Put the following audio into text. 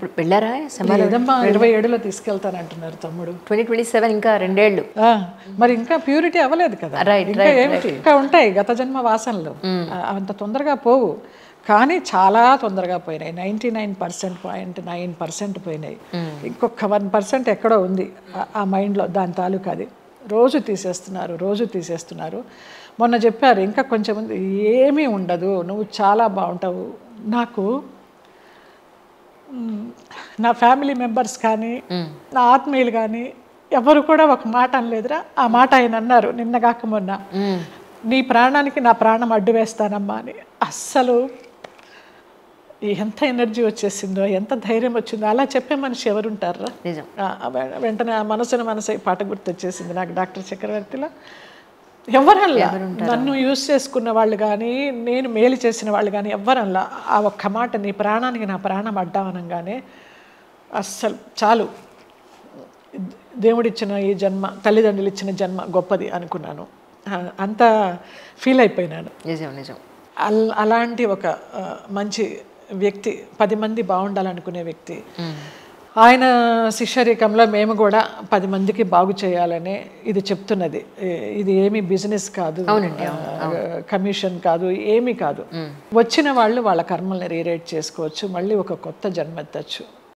ఇప్పుడు వెళ్ళారా లేదమ్మా 27లో తీసుకెళ్తానంటున్నారు తమ్ముడు. 2027 ఇంకా 2 ఏళ్ళు. మరి ఇంకా ప్యూరిటీ అవ్వలేదు కదా, ఇంకా ఏమిటి, ఇంకా ఉంటాయి గత జన్మ వాసనలు, అంత తొందరగా పోవు. కానీ చాలా తొందరగా పోయినాయి. 99.9% పోయినాయి. ఇంకొక 1% ఎక్కడో ఉంది ఆ మైండ్లో, దాని తాలూకా. అది రోజు తీసేస్తున్నారు. మొన్న చెప్పారు ఇంకా కొంచెం మంది ఏమీ ఉండదు, నువ్వు చాలా బాగుంటావు. నాకు నా ఫ్యామిలీ మెంబర్స్ కానీ నా ఆత్మీయులు కానీ ఎవరు కూడా ఒక మాట అనలేదురా. ఆ మాట ఆయన అన్నారు నిన్నగాక మొన్న, నీ ప్రాణానికి నా ప్రాణం అడ్డు వేస్తానమ్మా అని. అస్సలు ఎంత ఎనర్జీ వచ్చేసిందో, ఎంత ధైర్యం వచ్చిందో. అలా చెప్పే మనిషి ఎవరుంటారా? వెంటనే ఆ మనసు పాట గుర్తొచ్చేసింది నాకు డాక్టర్ చక్రవర్తిలో. ఎవరల్లా నన్ను యూజ్ చేసుకున్న వాళ్ళు కానీ, నేను మేలు చేసిన వాళ్ళు కానీ ఎవ్వరల్లా. ఆ ఒక్క మాట, నీ ప్రాణానికి నా ప్రాణం అడ్డామనగానే అస్సలు చాలు, దేవుడిచ్చిన ఈ జన్మ, తల్లిదండ్రులు ఇచ్చిన జన్మ గొప్పది అనుకున్నాను. అంత ఫీల్ అయిపోయినాను. నిజం. అలాంటి ఒక మంచి వ్యక్తి, 10 మంది బాగుండాలనుకునే వ్యక్తి. ఆయన శిష్యరికంలో మేము కూడా 10 మందికి బాగు చేయాలని ఇది చెప్తున్నది. ఇది ఏమీ బిజినెస్ కాదు, కమిషన్ కాదు, ఏమీ కాదు. వచ్చిన వాళ్ళు వాళ్ళ కర్మల్ని రీరైట్ చేసుకోవచ్చు, మళ్ళీ ఒక కొత్త జన్మెత్తచ్చు.